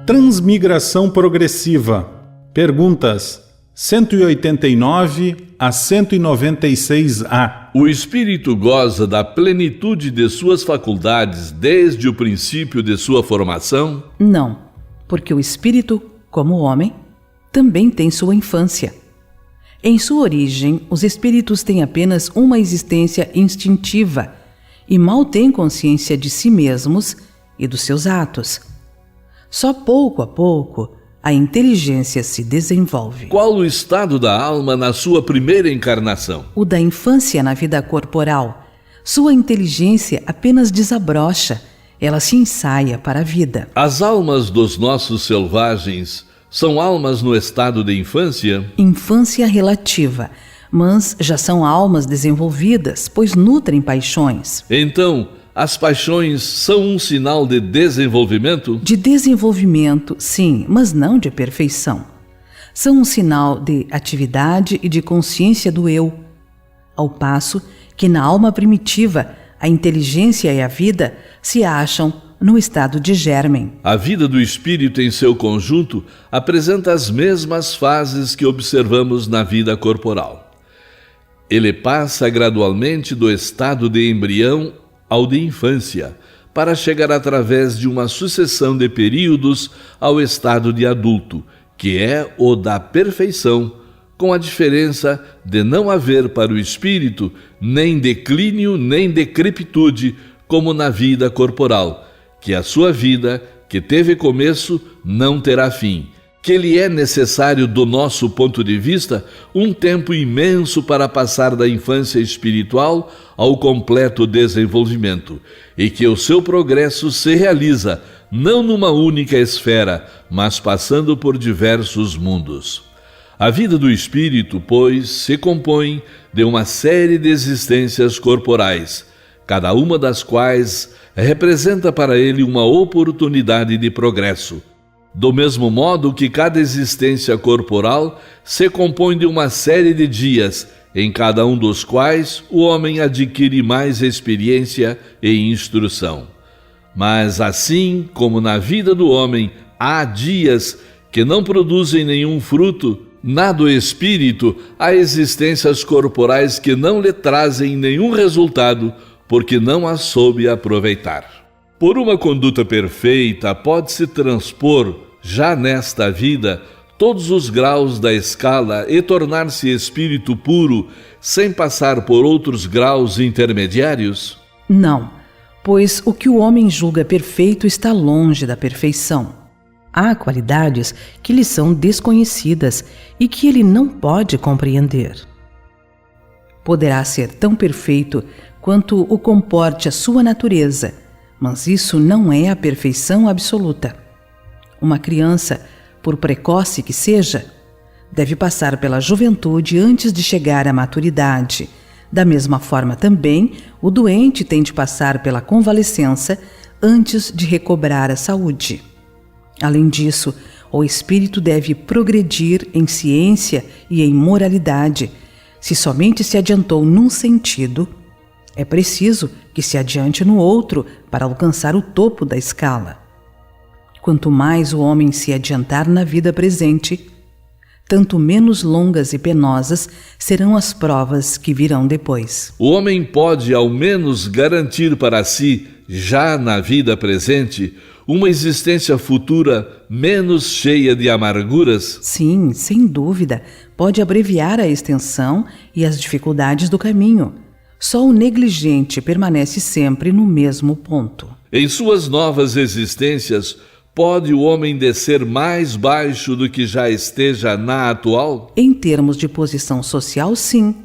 Transmigração progressiva. Perguntas 189 a 196A. O espírito goza da plenitude de suas faculdades desde o princípio de sua formação? Não, porque o espírito, como o homem, também tem sua infância. Em sua origem, os espíritos têm apenas uma existência instintiva e mal têm consciência de si mesmos e dos seus atos. Só pouco a pouco a inteligência se desenvolve. Qual o estado da alma na sua primeira encarnação? O da infância na vida corporal. Sua inteligência apenas desabrocha, ela se ensaia para a vida. As almas dos nossos selvagens são almas no estado de infância? Infância relativa, mas já são almas desenvolvidas, pois nutrem paixões. Então, as paixões são um sinal de desenvolvimento? De desenvolvimento, sim, mas não de perfeição. São um sinal de atividade e de consciência do eu. Ao passo que na alma primitiva, a inteligência e a vida se acham no estado de germen. A vida do espírito em seu conjunto apresenta as mesmas fases que observamos na vida corporal. Ele passa gradualmente do estado de embrião ao de infância, para chegar através de uma sucessão de períodos ao estado de adulto, que é o da perfeição, com a diferença de não haver para o espírito nem declínio nem decrepitude, como na vida corporal, que a sua vida, que teve começo, não terá fim, que lhe é necessário, do nosso ponto de vista, um tempo imenso para passar da infância espiritual ao completo desenvolvimento, e que o seu progresso se realiza não numa única esfera, mas passando por diversos mundos. A vida do espírito, pois, se compõe de uma série de existências corporais, cada uma das quais representa para ele uma oportunidade de progresso. Do mesmo modo que cada existência corporal se compõe de uma série de dias, em cada um dos quais o homem adquire mais experiência e instrução. Mas assim como na vida do homem há dias que não produzem nenhum fruto, na do espírito há existências corporais que não lhe trazem nenhum resultado, porque não as soube aproveitar. Por uma conduta perfeita, pode-se transpor, já nesta vida, todos os graus da escala e tornar-se espírito puro, sem passar por outros graus intermediários? Não, pois o que o homem julga perfeito está longe da perfeição. Há qualidades que lhe são desconhecidas e que ele não pode compreender. Poderá ser tão perfeito quanto o comporte a sua natureza, mas isso não é a perfeição absoluta. Uma criança, por precoce que seja, deve passar pela juventude antes de chegar à maturidade. Da mesma forma também, o doente tem de passar pela convalescença antes de recobrar a saúde. Além disso, o espírito deve progredir em ciência e em moralidade. Se somente se adiantou num sentido, é preciso que se adiante no outro para alcançar o topo da escala. Quanto mais o homem se adiantar na vida presente, tanto menos longas e penosas serão as provas que virão depois. O homem pode, ao menos, garantir para si, já na vida presente, uma existência futura menos cheia de amarguras? Sim, sem dúvida, pode abreviar a extensão e as dificuldades do caminho. Só o negligente permanece sempre no mesmo ponto. Em suas novas existências, pode o homem descer mais baixo do que já esteja na atual? Em termos de posição social, sim.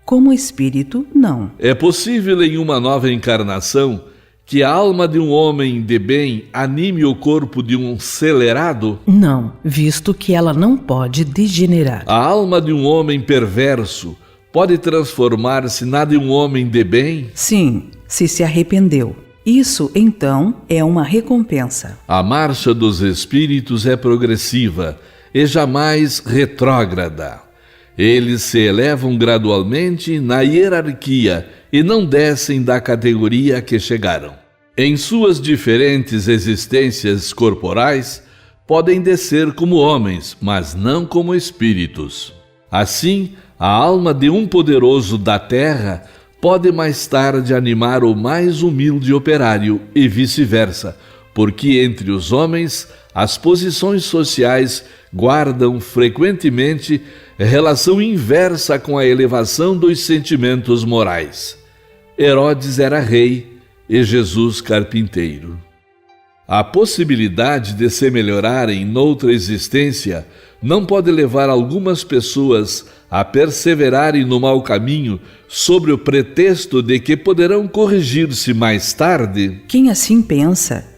Como espírito, não. É possível em uma nova encarnação que a alma de um homem de bem anime o corpo de um celerado? Não, visto que ela não pode degenerar. A alma de um homem perverso pode transformar-se na de um homem de bem? Sim, se arrependeu. Isso, então, é uma recompensa. A marcha dos espíritos é progressiva e jamais retrógrada. Eles se elevam gradualmente na hierarquia e não descem da categoria a que chegaram. Em suas diferentes existências corporais, podem descer como homens, mas não como espíritos. Assim, a alma de um poderoso da terra pode mais tarde animar o mais humilde operário e vice-versa, porque entre os homens as posições sociais guardam frequentemente relação inversa com a elevação dos sentimentos morais. Herodes era rei e Jesus carpinteiro. A possibilidade de se melhorarem noutra existência não pode levar algumas pessoas a perseverarem no mau caminho sob o pretexto de que poderão corrigir-se mais tarde? Quem assim pensa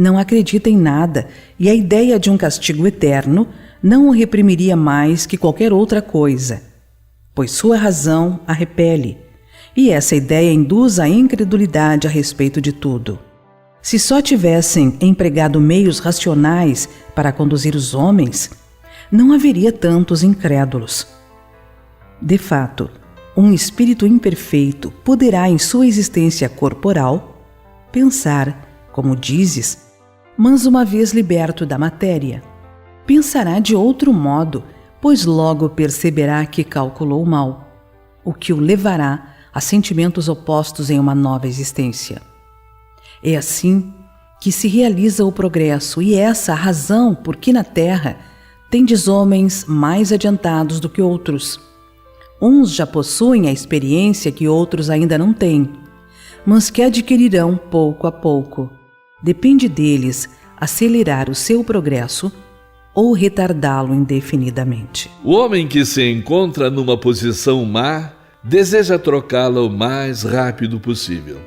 não acredita em nada, e a ideia de um castigo eterno não o reprimiria mais que qualquer outra coisa, pois sua razão a repele, e essa ideia induz a incredulidade a respeito de tudo. Se só tivessem empregado meios racionais para conduzir os homens, não haveria tantos incrédulos. De fato, um espírito imperfeito poderá, em sua existência corporal, pensar, como dizes, mas uma vez liberto da matéria, pensará de outro modo, pois logo perceberá que calculou mal, o que o levará a sentimentos opostos em uma nova existência. É assim que se realiza o progresso, e essa a razão por que na Terra tendes homens mais adiantados do que outros. Uns já possuem a experiência que outros ainda não têm, mas que adquirirão pouco a pouco. Depende deles acelerar o seu progresso ou retardá-lo indefinidamente. O homem que se encontra numa posição má deseja trocá-la o mais rápido possível.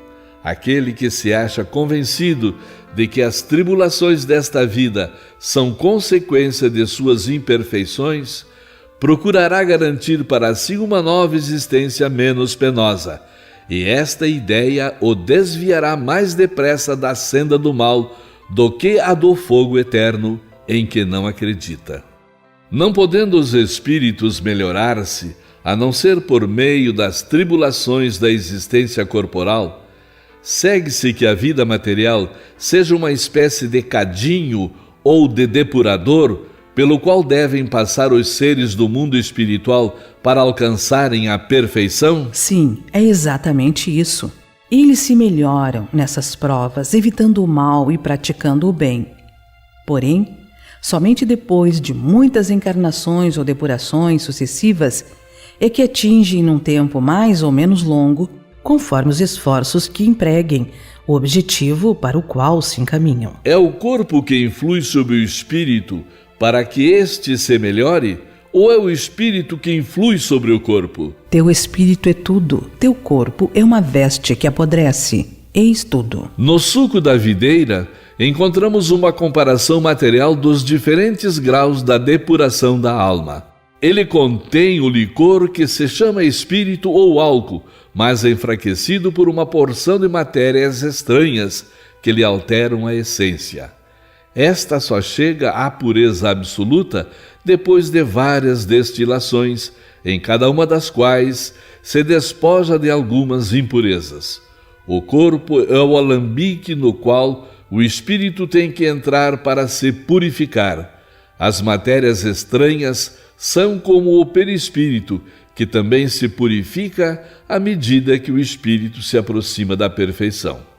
Aquele que se acha convencido de que as tribulações desta vida são consequência de suas imperfeições, procurará garantir para si uma nova existência menos penosa, e esta ideia o desviará mais depressa da senda do mal do que a do fogo eterno em que não acredita. Não podendo os espíritos melhorar-se, a não ser por meio das tribulações da existência corporal, segue-se que a vida material seja uma espécie de cadinho ou de depurador pelo qual devem passar os seres do mundo espiritual para alcançarem a perfeição? Sim, é exatamente isso. Eles se melhoram nessas provas, evitando o mal e praticando o bem. Porém, somente depois de muitas encarnações ou depurações sucessivas é que atingem num tempo mais ou menos longo, conforme os esforços que empreguem, o objetivo para o qual se encaminham. É o corpo que influi sobre o espírito para que este se melhore, ou é o espírito que influi sobre o corpo? Teu espírito é tudo, teu corpo é uma veste que apodrece. Eis tudo. No suco da videira, encontramos uma comparação material dos diferentes graus da depuração da alma. Ele contém o licor que se chama espírito ou álcool, mas enfraquecido por uma porção de matérias estranhas que lhe alteram a essência. Esta só chega à pureza absoluta depois de várias destilações, em cada uma das quais se despoja de algumas impurezas. O corpo é o alambique no qual o espírito tem que entrar para se purificar. As matérias estranhas são como o perispírito, que também se purifica à medida que o espírito se aproxima da perfeição.